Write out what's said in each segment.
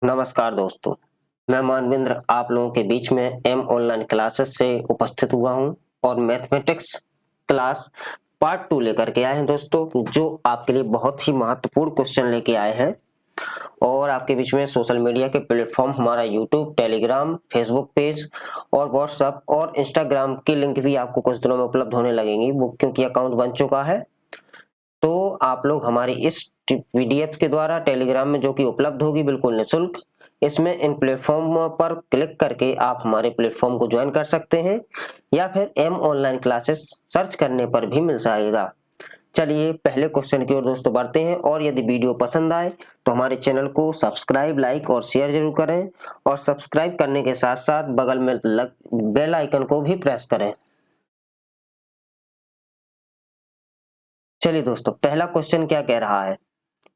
नमस्कार दोस्तों, मैं मानवेंद्र आप लोगों के बीच में एम ऑनलाइन क्लासेस से उपस्थित हुआ हूं और मैथमेटिक्स क्लास पार्ट 2 लेकर के आए हैं दोस्तों, जो आपके लिए बहुत ही महत्वपूर्ण क्वेश्चन लेके आए हैं। और आपके बीच में सोशल मीडिया के प्लेटफॉर्म हमारा यूट्यूब, टेलीग्राम, फेसबुक पेज और व्हाट्सएप और इंस्टाग्राम की लिंक भी आपको कुछ दिनों में उपलब्ध होने लगेंगी, वो क्योंकि अकाउंट बन चुका है। तो आप लोग हमारी इस पीडीएफ के द्वारा टेलीग्राम में जो कि उपलब्ध होगी बिल्कुल निःशुल्क, इसमें इन प्लेटफॉर्म पर क्लिक करके आप हमारे प्लेटफॉर्म को ज्वाइन कर सकते हैं या फिर एम ऑनलाइन क्लासेस सर्च करने पर भी मिल जाएगा। चलिए पहले क्वेश्चन की ओर दोस्तों बढ़ते हैं, और यदि वीडियो पसंद आए तो हमारे चैनल को सब्सक्राइब, लाइक और शेयर जरूर करें, और सब्सक्राइब करने के साथ साथ बगल में बेल आइकन को भी प्रेस करें। चलिए दोस्तों, पहला क्वेश्चन क्या कह रहा है।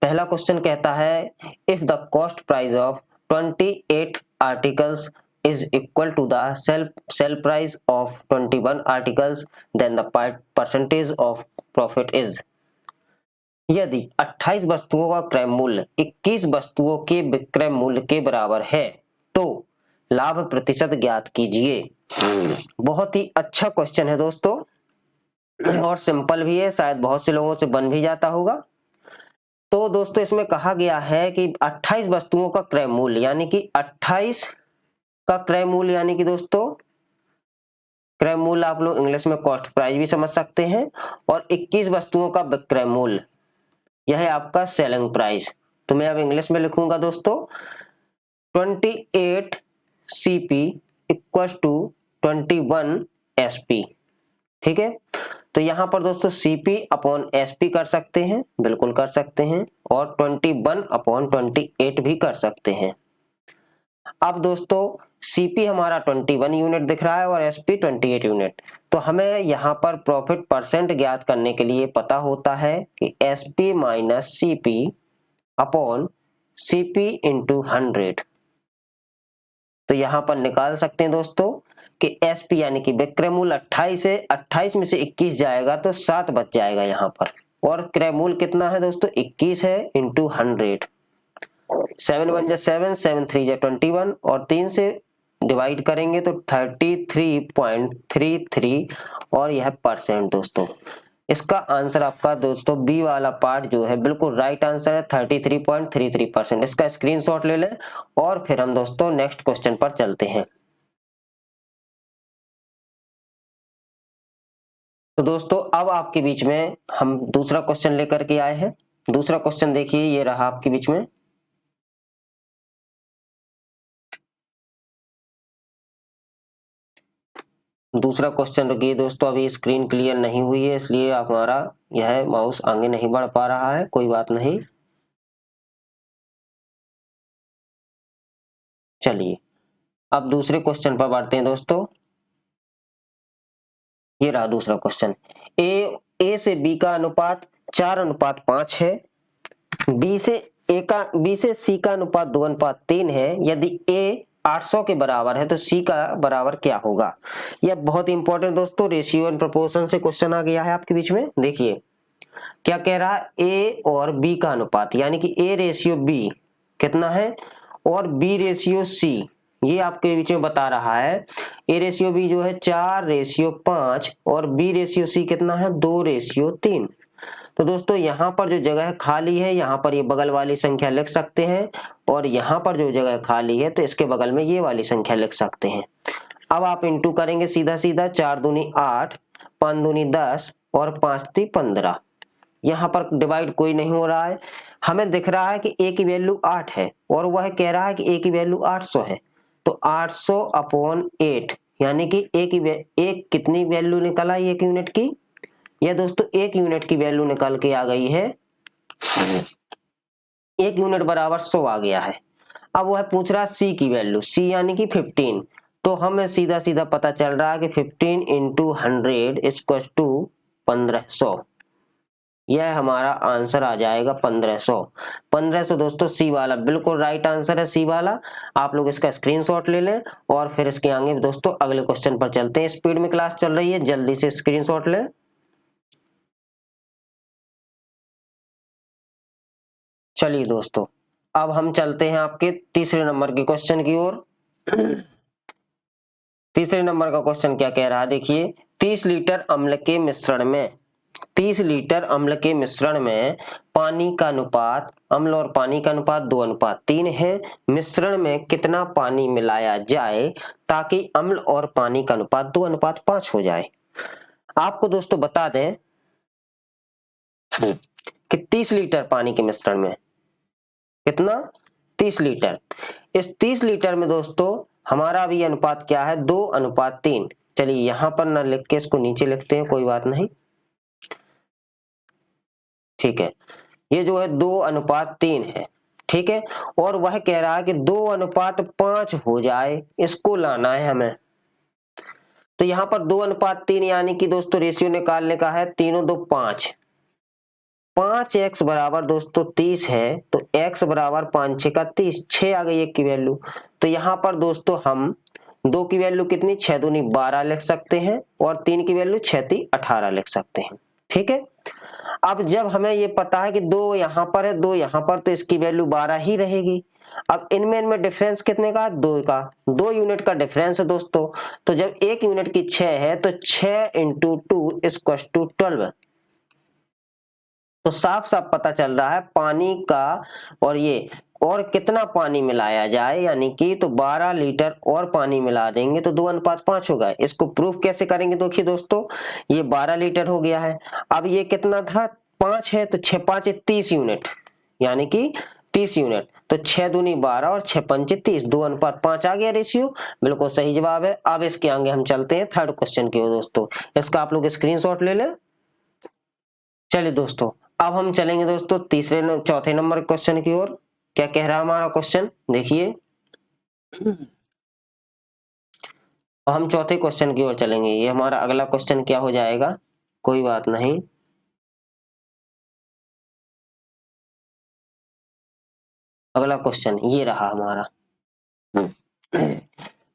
पहला क्वेश्चन कहता है, if the cost price of 28 articles is equal to the sell price of 21 articles, then the percentage of profit is। यदि 28 वस्तुओं का क्रय मूल्य 21 वस्तुओं के विक्रय मूल्य के बराबर है तो लाभ प्रतिशत ज्ञात कीजिए। बहुत ही अच्छा क्वेश्चन है दोस्तों, और सिंपल भी है, शायद बहुत से लोगों से बन भी जाता होगा। तो दोस्तों इसमें कहा गया है कि 28 वस्तुओं का क्रय मूल्य यानी कि 28 का क्रय मूल्य यानी कि दोस्तों क्रय मूल्य आप लोग इंग्लिश में कॉस्ट प्राइस भी समझ सकते हैं, और 21 वस्तुओं का विक्रय मूल्य यह है आपका सेलिंग प्राइस। तो मैं अब इंग्लिश में लिखूंगा दोस्तों, 28 CP इक्वल्स टू 21 SP। ठीक है, तो यहां पर दोस्तों CP अपॉन SP कर सकते हैं, बिल्कुल कर सकते हैं, और 21 अपॉन 28 भी कर सकते हैं। अब दोस्तों CP हमारा 21 यूनिट दिख रहा है और SP 28 यूनिट। तो हमें यहाँ पर प्रॉफिट परसेंट ज्ञात करने के लिए पता होता है कि SP minus CP upon CP into 100। तो यहाँ पर निकाल सकते हैं दोस्तों कि SP यानी कि विक्रय मूल्य 28 है, 28 में से 21 जाएगा तो 7 बच जाएगा यहाँ पर, और क्रय मूल्य कितना है दोस्तों 21 है इंटू 100। 7 1 7, 7 3 21, और 3 से डिवाइड करेंगे तो 33.33, और यह परसेंट दोस्तों। इसका आंसर आपका दोस्तों बी वाला पार्ट जो है बिल्कुल राइट आंसर है, 33.33%। इसका स्क्रीनशॉट ले लें और फिर हम दोस्तों नेक्स्ट क्वेश्चन पर चलते हैं। तो दोस्तों अब आपके बीच में हम दूसरा क्वेश्चन लेकर के आए हैं। दूसरा क्वेश्चन देखिए, ये रहा आपके बीच में। दूसरा क्वेश्चन रुकिए दोस्तों, अभी स्क्रीन क्लियर नहीं हुई है, इसलिए हमारा यह माउस आगे नहीं बढ़ पा रहा है, कोई बात नहीं। चलिए अब दूसरे क्वेश्चन पर बढ़ते हैं दोस्तों। ये रहा दूसरा क्वेश्चन। ए से बी का अनुपात 4:5 है, बी से सी का अनुपात 2:3 है। यदि ए 800 के बराबर है तो सी का बराबर क्या होगा। यह बहुत इंपॉर्टेंट दोस्तों रेशियो एंड प्रोपोर्शन से क्वेश्चन आ गया है आपके बीच में। देखिए क्या कह रहा है, ए और बी का अनुपात यानी कि ए रेशियो बी कितना है और बी रेशियो सी, ये आपके बीच में बता रहा है। ए रेशियो बी जो है 4:5 और बी रेशियो सी कितना है 2:3। तो दोस्तों यहाँ पर जो जगह खाली है यहाँ पर ये बगल वाली संख्या लिख सकते हैं, और यहाँ पर जो जगह खाली है तो इसके बगल में ये वाली संख्या लिख सकते हैं। अब आप इंटू करेंगे सीधा सीधा, 4 दूनी 8, 5 दूनी 10 और 5 ती 15। यहाँ पर डिवाइड कोई नहीं हो रहा है, हमें दिख रहा है कि ए की वैल्यू 8 है और वह कह रहा है कि ए की वैल्यू 800 है। तो 800 अपॉन 8 यानी कि एक कितनी वैल्यू निकल आई एक यूनिट की, यह दोस्तों एक यूनिट की वैल्यू निकल के आ गई है, एक यूनिट बराबर 100 आ गया है। अब वह पूछ रहा है सी की वैल्यू, सी यानी कि 15। तो हमें सीधा सीधा पता चल रहा है कि 15 इंटू 100 इक्वल टू 1500। यह हमारा आंसर आ जाएगा 1500। 1500 दोस्तों सी वाला बिल्कुल राइट आंसर है, सी वाला। आप लोग इसका स्क्रीनशॉट ले लें और फिर इसके आगे दोस्तों अगले क्वेश्चन पर चलते हैं। स्पीड में क्लास चल रही है, जल्दी से स्क्रीनशॉट लें। चलिए दोस्तों अब हम चलते हैं आपके तीसरे नंबर के क्वेश्चन की ओर। तीसरे नंबर का क्वेश्चन क्या कह रहा है, देखिए 30 लीटर अम्ल के मिश्रण में 30 लीटर अम्ल के मिश्रण में पानी का अनुपात, अम्ल और पानी का अनुपात 2:3 है। मिश्रण में कितना पानी मिलाया जाए ताकि अम्ल और पानी का अनुपात 2:5 हो जाए। आपको दोस्तों बता दें कि 30 लीटर पानी के मिश्रण में कितना, 30 लीटर। इस 30 लीटर में दोस्तों हमारा अभी अनुपात क्या है, 2:3। चलिए यहां पर ना लिख के इसको नीचे लिखते हैं, कोई बात नहीं, ठीक है। ये जो है 2:3 है, ठीक है। और वह कह रहा है कि 2:5 हो जाए, इसको लाना है हमें। तो यहां पर 2:3 यानी कि दोस्तों रेशियो निकालने का है, 3 2 5, 5x बराबर दोस्तों 30 है, तो x बराबर 5 6 का 30, 6 आ गई एक की वैल्यू। तो यहां पर दोस्तों हम 2 की वैल्यू कितनी, 6 दूनी 12 लिख सकते हैं, और 3 की वैल्यू 6 3 18 लिख सकते हैं, ठीक है। अब जब हमें ये पता है कि 2 यहां पर है, 2 यहां पर, तो इसकी वैल्यू 12 ही रहेगी। अब इनमें डिफरेंस कितने का, 2 का, 2 यूनिट का डिफरेंस है दोस्तों। तो जब 1 यूनिट की 6 है तो 6 × 2 = 12। तो साफ साफ पता चल रहा है पानी का, और ये और कितना पानी मिलाया जाए, यानी कि तो 12 लीटर और पानी मिला देंगे तो 2:5 होगा। इसको प्रूफ कैसे करेंगे, देखिए दोस्तों, ये 12 लीटर हो गया है। अब ये कितना था, 5 है, तो 6 5 30 यूनिट, यानी कि 30 यूनिट। तो 6 दूनी 12 और 6 5 30, 2:5 आ गया रेशियो, बिल्कुल सही जवाब है। अब इसके आगे हम चलते हैं थर्ड क्वेश्चन की ओर दोस्तों, इसका आप लोग स्क्रीनशॉट ले लें। चलिए दोस्तों, अब हम चलेंगे दोस्तों चौथे नंबर क्वेश्चन की ओर। क्या कह रहा है हमारा क्वेश्चन, देखिए हम चौथे क्वेश्चन की ओर चलेंगे। ये हमारा अगला क्वेश्चन क्या हो जाएगा, कोई बात नहीं, अगला क्वेश्चन ये रहा हमारा।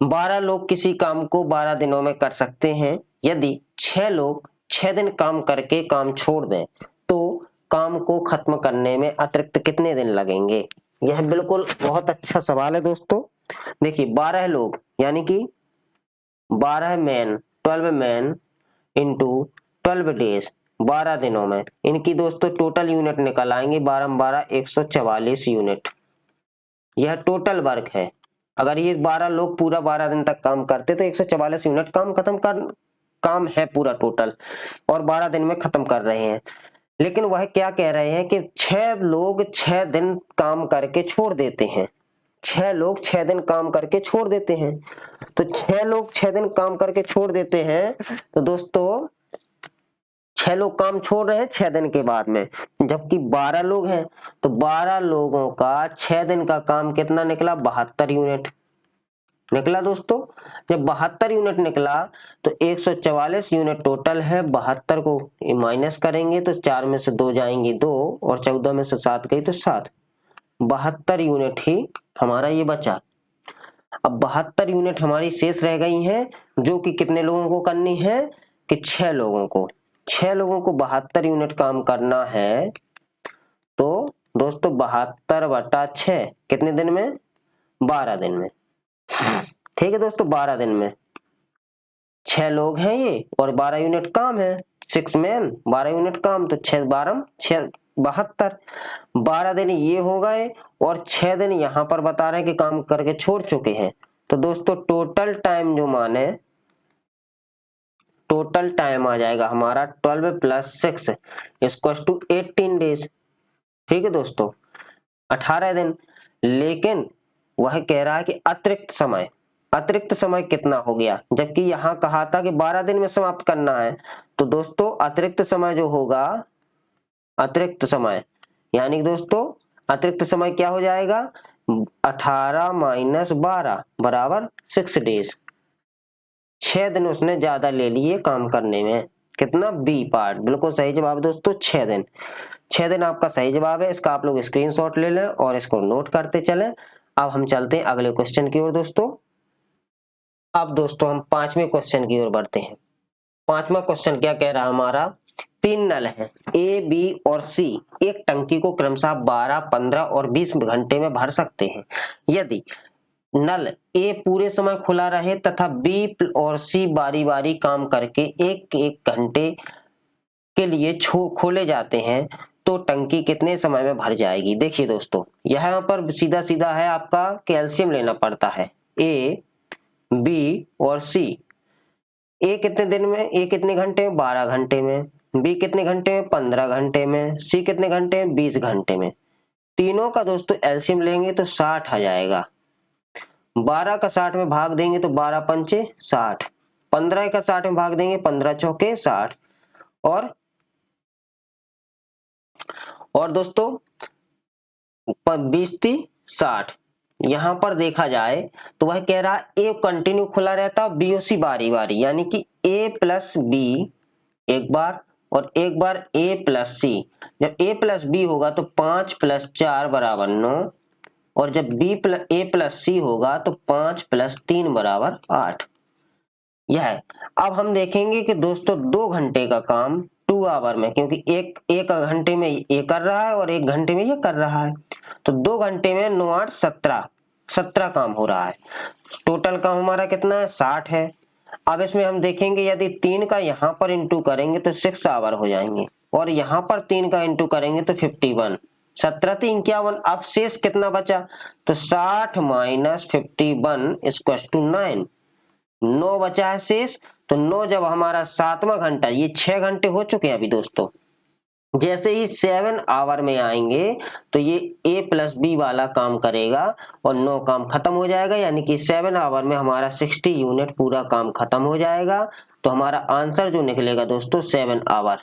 12 लोग किसी काम को 12 दिनों में कर सकते हैं। यदि 6 लोग 6 दिन काम करके काम छोड़ दें तो काम को खत्म करने में अतिरिक्त कितने दिन लगेंगे। यह बिल्कुल बहुत अच्छा सवाल है दोस्तों। देखिए 12 लोग यानी कि 12 मैन, 12 मैन इंटू 12 डेज, 12 दिनों में इनकी दोस्तों टोटल यूनिट निकल आएंगे, 12 12 144 यूनिट। यह टोटल वर्क है। अगर ये 12 लोग पूरा 12 दिन तक काम करते तो 144 यूनिट काम है पूरा टोटल, और 12 दिन में खत्म कर रहे हैं। लेकिन वह क्या कह रहे हैं कि 6 लोग 6 दिन काम करके छोड़ देते हैं। 6 लोग 6 दिन काम करके छोड़ देते हैं। तो 6 लोग 6 दिन काम करके छोड़ देते हैं, तो दोस्तों 6 लोग काम छोड़ रहे हैं 6 दिन के बाद में, जबकि 12 लोग हैं, तो 12 लोगों का 6 दिन का काम कितना निकला, 72 यूनिट निकला दोस्तों। जब 72 यूनिट निकला तो 144 यूनिट टोटल है, 72 को माइनस करेंगे तो 4 में से 2 जाएंगे 2, और 14 में से 7 गई तो 7, 72 यूनिट ही हमारा ये बचा। अब 72 यूनिट हमारी शेष रह गई हैं, जो कि कितने लोगों को करनी है, कि 6 लोगों को 72 यूनिट काम करना है। तो दोस्तों 72/6 कितने दिन में, 12 दिन में, ठीक है दोस्तों। 12 दिन में 6 लोग हैं ये, और 12 यूनिट काम है, 6 मैन 12 यूनिट काम, तो 6 12 6 72, 12 दिन ये हो गए, और 6 दिन यहाँ पर बता रहे हैं कि काम करके छोड़ चुके हैं। तो दोस्तों टोटल टाइम जो माने, टोटल टाइम आ जाएगा हमारा 12 + 6 = 18 डेज, ठीक है दोस्तों, 18 दिन। लेकिन वह कह रहा है कि अतिरिक्त समय कितना हो गया, जबकि यहां कहा था कि 12 दिन में समाप्त करना है। तो दोस्तों अतिरिक्त समय जो होगा, अतिरिक्त समय यानी दोस्तों अतिरिक्त समय क्या हो जाएगा, 18 - 12 बराबर 6 डेज। 6 दिन उसने ज्यादा ले लिए काम करने में, कितना, बी पार्ट, बिल्कुल सही जवाब दोस्तों 6 दिन। 6 दिन आपका सही जवाब है। इसका आप लोग स्क्रीनशॉट ले लें और इसको नोट करते चलें। अब हम चलते हैं अगले क्वेश्चन की ओर दोस्तों। अब दोस्तों हम 5वें क्वेश्चन की ओर बढ़ते हैं। 5वां क्वेश्चन क्या कह रहा है हमारा, तीन नल हैं ए, बी और सी एक टंकी को क्रमशः 12, 15 और 20 घंटे में भर सकते हैं। यदि नल ए पूरे समय खुला रहे तथा बी और सी बारी बारी काम करके एक एक घंटे के लिए खोले जाते हैं तो टंकी कितने समय में भर जाएगी। देखिए दोस्तों, यहाँ पर सीधा सीधा है, आपका कैल्शियम लेना पड़ता है। ए, बी और सी, ए कितने दिन में, ए कितने घंटे में, 12 घंटे में, बी कितने घंटे में, 15 घंटे में, सी कितने घंटे में, 20 घंटे में। तीनों का दोस्तों एलसीएम लेंगे तो 60 आ जाएगा। 12 का 60 में भाग देंगे तो 12 पंचे 60, 15 का 60 में भाग देंगे 15 चौके 60 और दोस्तों 20 × 60। यहां पर देखा जाए तो वह कह रहा ए कंटिन्यू खुला रहता, बी और सी बारी बारी, यानी कि ए प्लस बी एक बार और एक बार ए प्लस सी। जब ए प्लस बी होगा तो 5 + 4 = 9 और जब ए प्लस सी होगा तो 5 + 3 = 8। यह है। अब हम देखेंगे कि दोस्तों 2 घंटे का काम 2 आवर में, क्योंकि एक घंटे में ये कर रहा है और 1 घंटे में ये कर रहा है, तो 2 घंटे में 9 8 17 काम हो रहा है। टोटल काम हमारा कितना है, 60 है। अब इसमें हम देखेंगे यदि 3 का यहाँ पर इंटू करेंगे तो 6 आवर हो जाएंगे और यहाँ पर 3 का इंटू करेंगे तो 51, 17 × 3 = 51। अब शेष कितना बचा, तो 60 - 51 = 9, 9 बचा है शेष। तो 9 जब हमारा 7वां घंटा, ये 6 घंटे हो चुके हैं अभी दोस्तों, जैसे ही 7 आवर में आएंगे तो ये ए प्लस बी वाला काम करेगा और 9 काम खत्म हो जाएगा, यानी कि 7 आवर में हमारा 60 यूनिट पूरा काम खत्म हो जाएगा। तो हमारा आंसर जो निकलेगा दोस्तों 7 आवर,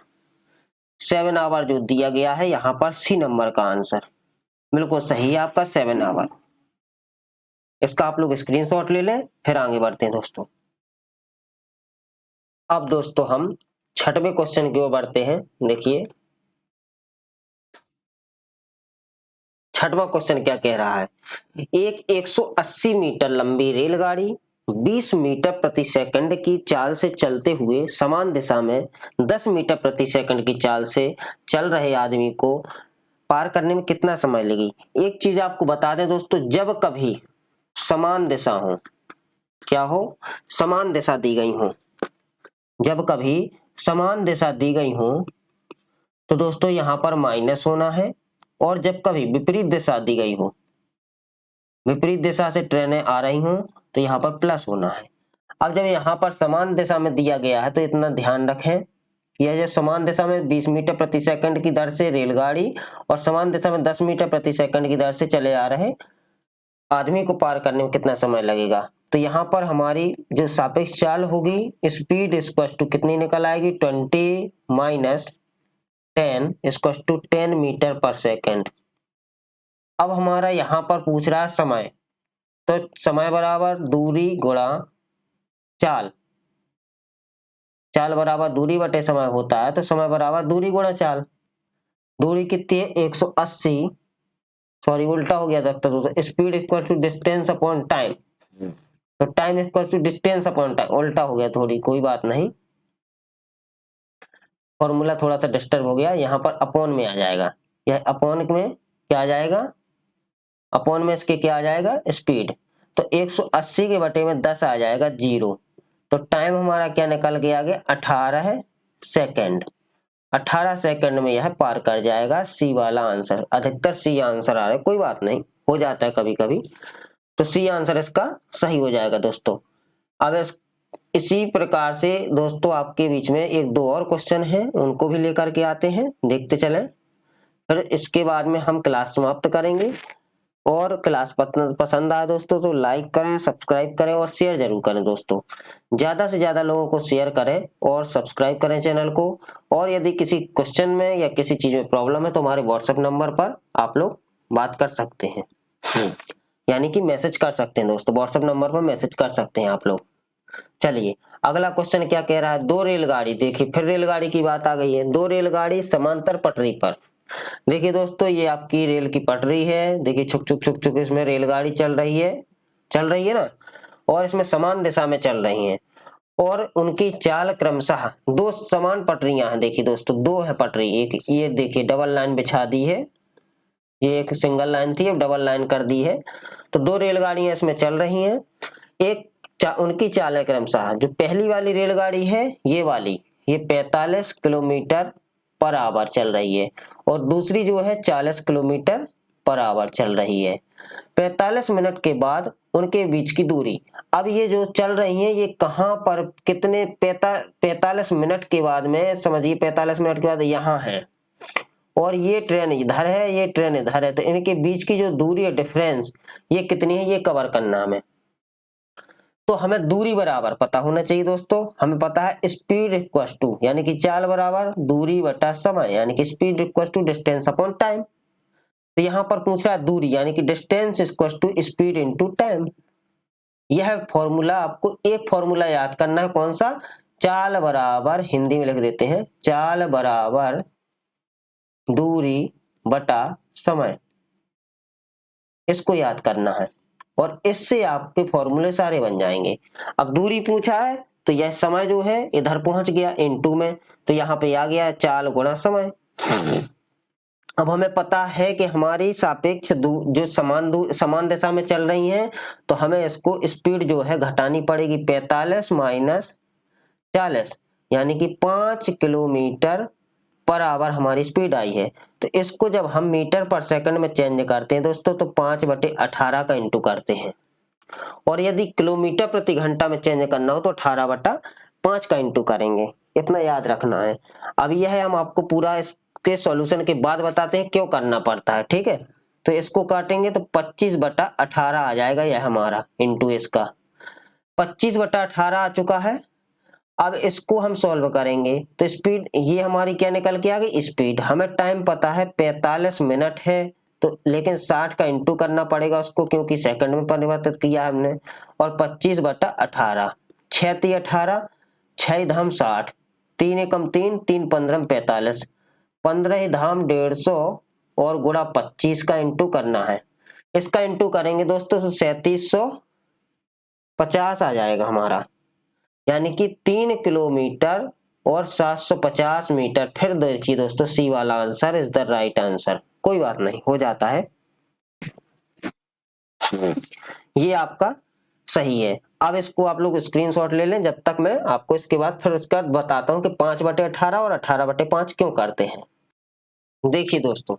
7 आवर जो दिया गया है यहाँ पर सी नंबर का आंसर बिल्कुल सही है आपका 7 आवर। इसका आप लोग स्क्रीनशॉट ले लें, फिर आगे बढ़ते हैं दोस्तों। अब दोस्तों हम 6वें क्वेश्चन की ओर बढ़ते हैं। देखिए 6वां क्वेश्चन क्या कह रहा है, एक 180 मीटर लंबी रेलगाड़ी 20 मीटर प्रति सेकंड की चाल से चलते हुए समान दिशा में 10 मीटर प्रति सेकंड की चाल से चल रहे आदमी को पार करने में कितना समय लगेगी। एक चीज आपको बता दें दोस्तों, जब कभी समान दिशा हो, क्या हो, समान दिशा दी गई हो, जब कभी समान दिशा दी गई हो तो दोस्तों यहां पर माइनस होना है, और जब कभी विपरीत दिशा दी गई हो, विपरीत दिशा से ट्रेनें आ रही हो तो यहाँ पर प्लस होना है। अब जब यहाँ पर समान दिशा में दिया गया है तो इतना ध्यान रखें, यह जो समान दिशा में 20 मीटर प्रति सेकंड की दर से रेलगाड़ी और समान दिशा में 10 मीटर प्रति सेकंड की दर से चले आ रहे आदमी को पार करने में कितना समय लगेगा। तो यहाँ पर हमारी जो सापेक्ष चाल होगी, स्पीड = कितनी निकल आएगी, 20 - 10 = 10 मीटर पर सेकंड। अब हमारा यहाँ पर पूछ रहा है समय, तो समय बराबर दूरी गुणा चाल, चाल बराबर दूरी बटे समय होता है, तो समय बराबर दूरी गुणा चाल। दूरी कितनी है, 180, सॉरी उल्टा हो गया दोस्तों, स्पीड = डिस्टेंस अपॉन टाइम, तो टाइम = डिस्टेंस अपॉन टाइम, उल्टा हो गया थोड़ी, कोई बात नहीं, फॉर्मूला थोड़ा सा डिस्टर्ब हो गया। यहाँ पर अपॉन में आ जाएगा, यह अपॉन में क्या आ जाएगा, अपॉन में इसके क्या आ जाएगा, स्पीड। तो 180 के बटे में 10 आ जाएगा 0, तो टाइम हमारा क्या निकल के आ गया, 18 सेकंड। 18 सेकंड में यह पार कर जाएगा। सी वाला आंसर, अधिकतर सी आंसर आ रहा है, कोई बात नहीं, हो जाता है कभी कभी, तो सी आंसर इसका सही हो जाएगा दोस्तों। अब इसी प्रकार से दोस्तों आपके बीच में 1-2 और क्वेश्चन हैं, उनको भी लेकर के आते हैं, देखते चलें, फिर इसके बाद में हम क्लास समाप्त करेंगे। और क्लास पसंद आए दोस्तों तो लाइक करें, सब्सक्राइब करें और शेयर जरूर करें दोस्तों, ज्यादा से ज्यादा लोगों को शेयर करें और सब्सक्राइब करें चैनल को। और यदि किसी क्वेश्चन में या किसी चीज में प्रॉब्लम है तो हमारे व्हाट्सएप नंबर पर आप लोग बात कर सकते हैं, यानी कि मैसेज कर सकते हैं दोस्तों, व्हाट्सएप नंबर पर मैसेज कर सकते हैं आप लोग। चलिए अगला क्वेश्चन क्या कह रहा है, 2 रेलगाड़ी, देखिए फिर रेलगाड़ी की बात आ गई है। 2 रेलगाड़ी समांतर पटरी पर, देखिए दोस्तों ये आपकी रेल की पटरी है, देखिए छुक छुक छुक छुक इसमें रेलगाड़ी चल रही है ना, और इसमें समान दिशा में चल रही है, और उनकी चाल क्रमशः, दो समान पटरियां हैं। देखिए दोस्तों, दो है पटरी, एक ये देखिए डबल लाइन बिछा दी है, ये एक सिंगल लाइन थी अब डबल लाइन कर दी है। तो दो रेलगाड़ियां इसमें चल रही हैं। उनकी चाल क्रमशः, जो पहली वाली रेलगाड़ी है ये वाली, ये 45 किलोमीटर पर आवर चल रही है और दूसरी जो है 40 किलोमीटर पर आवर चल रही है। 45 मिनट के बाद उनके बीच की दूरी, अब ये जो चल रही है ये कहाँ पर कितने 45 मिनट के बाद में, समझिए 45 मिनट के बाद यहाँ है और ये ट्रेन इधर है, ये ट्रेन इधर है, तो इनके बीच की जो दूरी है, डिफरेंस, ये कितनी है ये कवर करना हमें। तो हमें दूरी बराबर पता होना चाहिए दोस्तों। हमें पता है स्पीड इक्वल्स टू, यानी कि चाल बराबर दूरी बटा समय, यानी कि speed equals to distance upon time. तो यहाँ पर पूछ रहा है दूरी, यानी कि distance equals to speed into time. यह फॉर्मूला, आपको एक फॉर्मूला याद करना है, कौन सा? चाल बराबर, हिंदी में लिख देते हैं, चाल बराबर दूरी बटा समय, इसको याद करना है और इससे आपके फॉर्मूले सारे बन जाएंगे। अब दूरी पूछा है तो यह समय जो है इधर पहुंच गया इनटू में, तो यहाँ पे आ गया चाल गुणा समय। अब हमें पता है कि हमारी सापेक्ष जो समान दिशा में चल रही हैं, तो हमें इसको स्पीड जो है घटानी पड़ेगी। 45 माइनस 40, यानी कि 5 किलोमीटर पर आवर हमारी स्पीड आई है। तो इसको जब हम मीटर पर सेकंड में चेंज करते हैं दोस्तों, तो 5/18 का इंटू करते हैं, और यदि किलोमीटर प्रति घंटा में चेंज करना हो तो 18/5 का इंटू करेंगे। इतना याद रखना है। अब यह है, हम आपको पूरा इसके सॉल्यूशन के बाद बताते हैं क्यों करना पड़ता है, ठीक है। तो इसको काटेंगे तो 25/18 आ जाएगा यह हमारा, इंटू इसका 25/18 आ चुका है। अब इसको हम सॉल्व करेंगे तो स्पीड, ये हमारी क्या निकल के आ गई स्पीड। हमें टाइम पता है 45 मिनट है, तो लेकिन 60 का इंटू करना पड़ेगा उसको, क्योंकि सेकंड में परिवर्तित किया हमने। और 25/18, 6 × 18, 6 धाम 60, 3 एकम 3, 3 15 45, 15 धाम 150 और गुणा 25 का इंटू करना है। इसका इंटू करेंगे दोस्तों तो 3750 आ जाएगा हमारा, यानी कि 3 किलोमीटर और 750 मीटर। फिर देखिए दोस्तों, सी वाला answer is the right answer. कोई बात नहीं, हो जाता है, ये आपका सही है। अब इसको आप लोग स्क्रीनशॉट ले लें, जब तक मैं आपको इसके बाद फिर उसका बताता हूं कि 5/18 और 18/5 क्यों करते हैं। देखिए दोस्तों,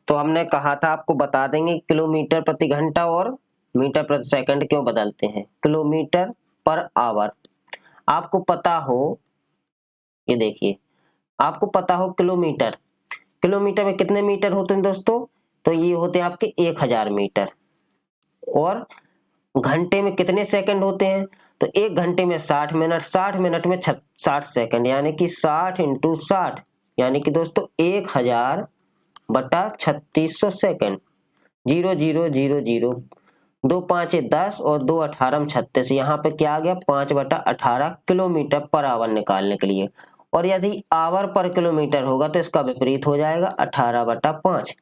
तो हमने कहा था आपको बता देंगे किलोमीटर प्रति घंटा और मीटर प्रति सेकंड क्यों बदलते हैं। किलोमीटर पर आवर, आपको पता हो, ये देखिए आपको पता हो किलोमीटर, किलोमीटर में कितने मीटर होते हैं दोस्तों? तो ये होते हैं आपके 1000 मीटर। और घंटे में कितने सेकंड होते हैं? तो 1 घंटे में 60 मिनट, 60 मिनट में 60 सेकंड, यानी कि 60 × 60, यानी कि दोस्तों 1000/3600 सेकंड। 0 0 0 0, 2 5 10 और 2 18 36, यहाँ पे क्या आ गया 5/18 किलोमीटर पर आवर निकालने के लिए। और यदि आवर पर किलोमीटर होगा तो इसका विपरीत हो जाएगा 18/5।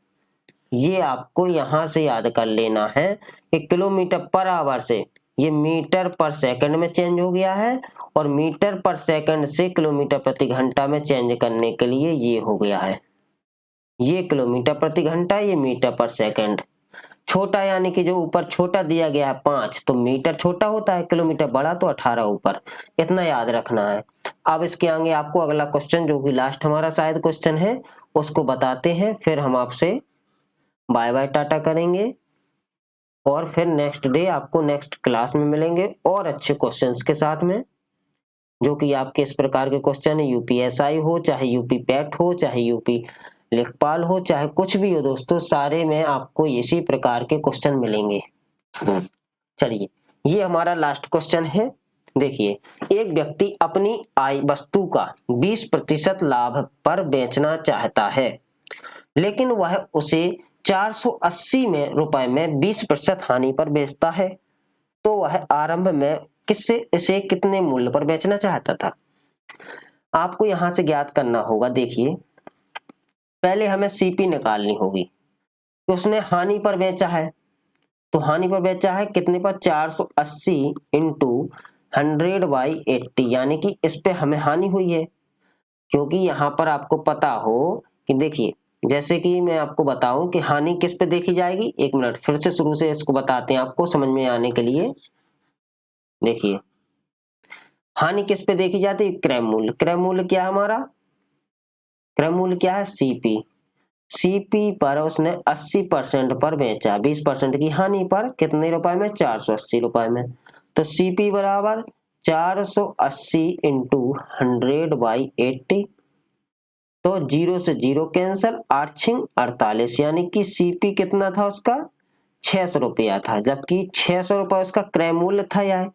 ये आपको यहाँ से याद कर लेना है कि किलोमीटर पर आवर से ये मीटर पर सेकंड में चेंज हो गया है, और मीटर पर सेकंड से किलोमीटर प्रति घंटा में चेंज करने के लिए ये हो गया है, ये किलोमीटर प्रति घंटा, ये मीटर पर सेकंड। छोटा, यानी कि जो ऊपर छोटा दिया गया है 5, तो मीटर छोटा होता है, किलोमीटर बड़ा तो 18 ऊपर। इतना याद रखना है। अब इसके आगे आपको अगला क्वेश्चन, जो कि लास्ट हमारा शायद क्वेश्चन है, उसको बताते हैं, फिर हम आपसे बाय बाय टाटा करेंगे और फिर नेक्स्ट डे आपको नेक्स्ट क्लास में मिलेंगे और अच्छे क्वेश्चंस के साथ में, जो कि आपके इस प्रकार के क्वेश्चन है, यूपीएसआई हो, चाहे यूपी पैट हो, चाहे यूपी लेखपाल हो, चाहे कुछ भी हो दोस्तों, सारे में आपको इसी प्रकार के क्वेश्चन मिलेंगे। चलिए, ये हमारा लास्ट क्वेश्चन है। देखिए, एक व्यक्ति अपनी आय वस्तु का 20% लाभ पर बेचना चाहता है, लेकिन वह उसे 480 में रुपए में 20% हानि पर बेचता है, तो वह आरंभ में इसे कितने मूल्य पर बेचना चाहता था? आपको यहां से ज्ञात करना होगा। देखिए, पहले हमें सीपी निकालनी होगी कि उसने हानि पर बेचा है, तो हानि पर बेचा है कितने पर? 480 इंटू 100/80 यानी कि इस पे हमें हानि हुई है, क्योंकि यहाँ पर आपको पता हो कि देखिए जैसे कि मैं आपको बताऊं कि हानि किस पे देखी जाएगी। एक मिनट फिर से शुरू से इसको बताते हैं आपको समझ में आने के लिए। देखिए हानि किस पे देखी जाती है, क्रय मूल्य। क्रय मूल्य क्या है हमारा, क्रय मूल्य क्या है, सीपी। सीपी पर उसने 80% पर बेचा, 20% की हानि पर कितने रुपए में, 480 रुपए में। तो सीपी बराबर 480 इंटू 100/80। तो 0 से 0 कैंसल, 8×48 यानी कि सीपी कितना था उसका, 600 रुपया था, जबकि 600 रुपये उसका क्रय मूल्य था यार,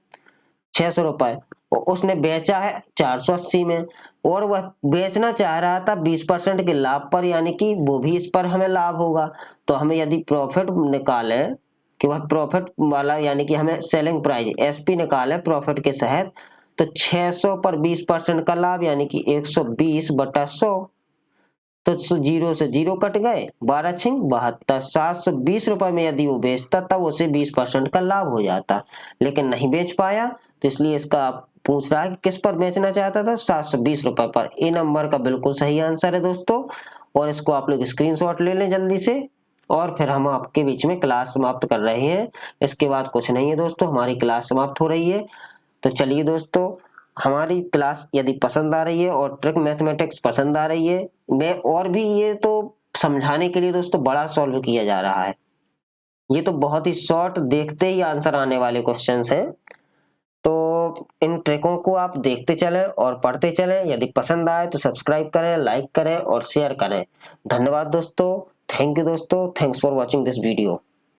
600 रुपए, और उसने बेचा है 480 में, और वह बेचना चाह रहा था 20% के लाभ पर, यानी कि वो भी इस पर हमें लाभ होगा। तो हमें यदि प्रॉफिट निकालें कि वह प्रॉफिट वाला, यानी कि हमें सेलिंग प्राइस एसपी निकालें प्रॉफिट के तहत, तो 600 पर 20% का लाभ यानी कि 120/100। तो 0 से 0 कट गए, 12×72, 720 रुपए में यदि वो बेचता तब उसे 20% का लाभ हो जाता, लेकिन नहीं बेच पाया, तो इसलिए इसका पूछ रहा है कि किस पर बेचना चाहता था, 720 रुपए पर। ए नंबर का बिल्कुल सही आंसर है दोस्तों, और इसको आप लोग स्क्रीनशॉट ले लें जल्दी से, और फिर हम आपके बीच में क्लास समाप्त कर रहे हैं। इसके बाद कुछ नहीं है दोस्तों, हमारी क्लास समाप्त हो रही है। तो चलिए दोस्तों, हमारी क्लास यदि पसंद आ रही है और ट्रिक मैथमेटिक्स पसंद आ रही है, मैं और भी ये तो समझाने के लिए दोस्तों बड़ा सॉल्व किया जा रहा है। ये तो बहुत ही शॉर्ट, देखते ही आंसर आने वाले क्वेश्चंस हैं। तो इन ट्रिकों को आप देखते चलें और पढ़ते चलें। यदि पसंद आए तो सब्सक्राइब करें, लाइक करें और शेयर करें। धन्यवाद दोस्तों, थैंक यू दोस्तों, thanks for watching this video.